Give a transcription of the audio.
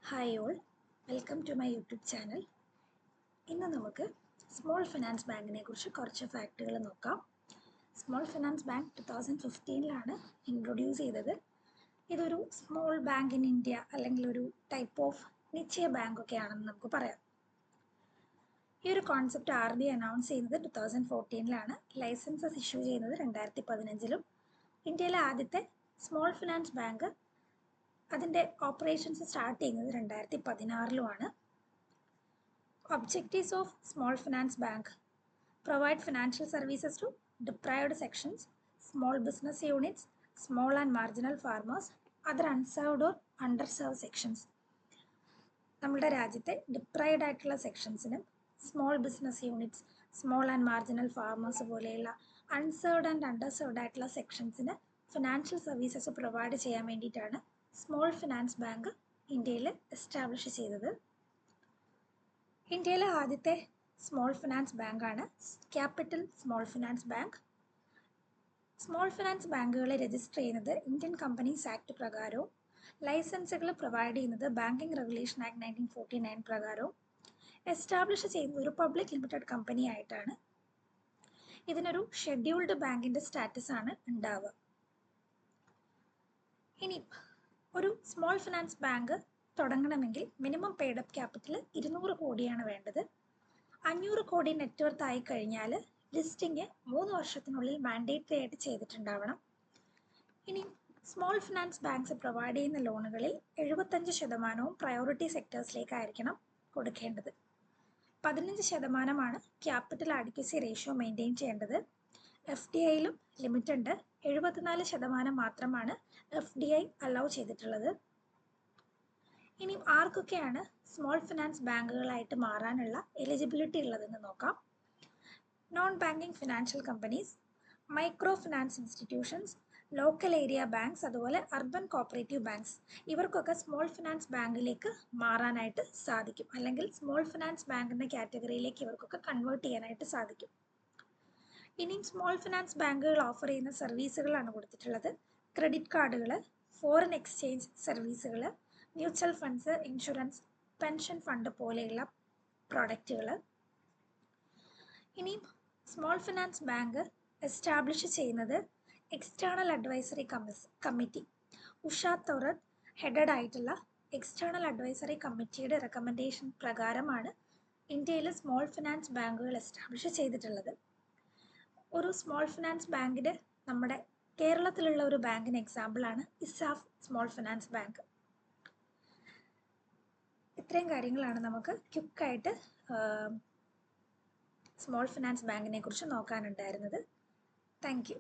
Hi all, welcome to my YouTube channel. ഇന്ന് നമുക്ക് small finance ബാങ്കിനെ കുറിച്ച് കുറച്ച് ഫാക്റ്റുകൾ നോക്കാം. സ്മോൾ ഫിനാൻസ് ബാങ്ക് 2015 ഇൻട്രൊഡ്യൂസ് ചെയ്തത്. ഇതൊരു സ്മോൾ ബാങ്ക് ഇൻ ഇന്ത്യ അല്ലെങ്കിൽ ഒരു ടൈപ്പ് ഓഫ് നിശ്ചയ ബാങ്ക് ഒക്കെ ആണെന്ന് നമുക്ക് പറയാം. ഈ ഒരു കോൺസെപ്റ്റ് RBI അനൗൺസ് ചെയ്യുന്നത് 2014 ലൈസൻസസ് ഇഷ്യൂ ചെയ്യുന്നത് 2015. ഇന്ത്യയിലെ ആദ്യത്തെ സ്മോൾ ഫിനാൻസ് ബാങ്ക് അതിൻ്റെ ഓപ്പറേഷൻസ് സ്റ്റാർട്ട് ചെയ്യുന്നത് 2016 objectives of small finance bank: provide financial services to deprived sections, small business units, small and marginal farmers, other unserved or underserved sections. നമ്മുടെ രാജ്യത്തെ deprived ആയിട്ടുള്ള സെക്ഷൻസിനും small business units, small and marginal farmers പോലെയുള്ള unserved and അണ്ടർസർവ്ഡ് ആയിട്ടുള്ള സെക്ഷൻസിന് financial services provide ചെയ്യാൻ വേണ്ടിയിട്ടാണ് small finance bank ഇന്ത്യയിൽ establish ചെയ്തത്. ഇന്ത്യയിലെ ആദ്യത്തെ സ്മോൾ ഫിനാൻസ് ബാങ്കാണ് capital small finance bank. Small finance ബാങ്കുകളെ രജിസ്റ്റർ ചെയ്യുന്നത് ഇന്ത്യൻ കമ്പനീസ് ആക്ട് പ്രകാരവും ലൈസൻസുകൾ പ്രൊവൈഡ് ചെയ്യുന്നത് ബാങ്കിങ് റെഗുലേഷൻ ആക്ട് 1949 പ്രകാരവും എസ്റ്റാബ്ലിഷ് ചെയ്യുന്നത് ഒരു പബ്ലിക് ലിമിറ്റഡ് കമ്പനി ആയിട്ടാണ്. ഇതിനൊരു ഷെഡ്യൂൾഡ് ബാങ്കിൻ്റെ സ്റ്റാറ്റസ് ആണ് ഉണ്ടാവുക. ഇനി ഒരു സ്മോൾ ഫിനാൻസ് ബാങ്ക് തുടങ്ങണമെങ്കിൽ മിനിമം പെയ്ഡ് അപ്പ് ക്യാപിറ്റൽ 200 കോടിയാണ് വേണ്ടത്. 500 കോടി നെറ്റ്വർത്ത് ആയി കഴിഞ്ഞാൽ ലിസ്റ്റിംഗ് 3 വർഷത്തിനുള്ളിൽ മാൻഡേറ്ററി ആയിട്ട് ചെയ്തിട്ടുണ്ടാവണം. ഇനി സ്മോൾ ഫിനാൻസ് ബാങ്ക്സ് പ്രൊവൈഡ് ചെയ്യുന്ന ലോണുകളിൽ 75% പ്രയോറിറ്റി സെക്ടേഴ്സിലേക്കായിരിക്കണം കൊടുക്കേണ്ടത്. 15% ക്യാപിറ്റൽ അഡിക്വസി റേഷ്യോ മെയിൻറ്റെയിൻ ചെയ്യേണ്ടത്. FDIയിലും ലിമിറ്റ് ഉണ്ട്. 74% മാത്രമാണ് FDI അലൗ ചെയ്തിട്ടുള്ളത്. ഇനി ആർക്കൊക്കെയാണ് സ്മോൾ ഫിനാൻസ് ബാങ്കുകളായിട്ട് മാറാനുള്ള എലിജിബിലിറ്റി ഉള്ളതെന്ന് നോക്കാം. Non banking financial companies, micro finance institutions, local area banks, അതുപോലെ അർബൻ കോപ്പറേറ്റീവ് ബാങ്ക്സ്, ഇവർക്കൊക്കെ സ്മോൾ ഫിനാൻസ് ബാങ്കിലേക്ക് മാറാനായിട്ട് സാധിക്കും, അല്ലെങ്കിൽ സ്മോൾ ഫിനാൻസ് ബാങ്കിൻ്റെ കാറ്റഗറിയിലേക്ക് ഇവർക്കൊക്കെ കൺവേർട്ട് ചെയ്യാനായിട്ട് സാധിക്കും. ഇനിയും സ്മോൾ ഫിനാൻസ് ബാങ്കുകൾ ഓഫർ ചെയ്യുന്ന സർവീസുകളാണ് കൊടുത്തിട്ടുള്ളത്. ക്രെഡിറ്റ് കാർഡുകൾ, ഫോറിൻ എക്സ്ചേഞ്ച് സർവീസുകൾ, mutual funds, insurance, pension fund പോലെയുള്ള പ്രോഡക്റ്റുകൾ. ഇനിയും സ്മോൾ ഫിനാൻസ് ബാങ്ക് എസ്റ്റാബ്ലിഷ് ചെയ്യുന്നത് external advisory committee, Usha Thorat headed ആയിട്ടുള്ള എക്സ്റ്റേണൽ അഡ്വൈസറി കമ്മിറ്റിയുടെ റെക്കമെൻഡേഷൻ പ്രകാരമാണ് ഇന്ത്യയിൽ സ്മോൾ ഫിനാൻസ് ബാങ്കുകൾ എസ്റ്റാബ്ലിഷ് ചെയ്തിട്ടുള്ളത്. ഒരു സ്മോൾ ഫിനാൻസ് ബാങ്കിന് നമ്മുടെ കേരളത്തിലുള്ള ഒരു ബാങ്കിന് എക്സാമ്പിളാണ് ഇസാഫ് സ്മോൾ ഫിനാൻസ് ബാങ്ക്. ഇത്രയും കാര്യങ്ങളാണ് നമുക്ക് ക്വിക്കായിട്ട് സ്മോൾ ഫിനാൻസ് ബാങ്കിനെ കുറിച്ച് നോക്കാനുണ്ടായിരുന്നത്. Thank you.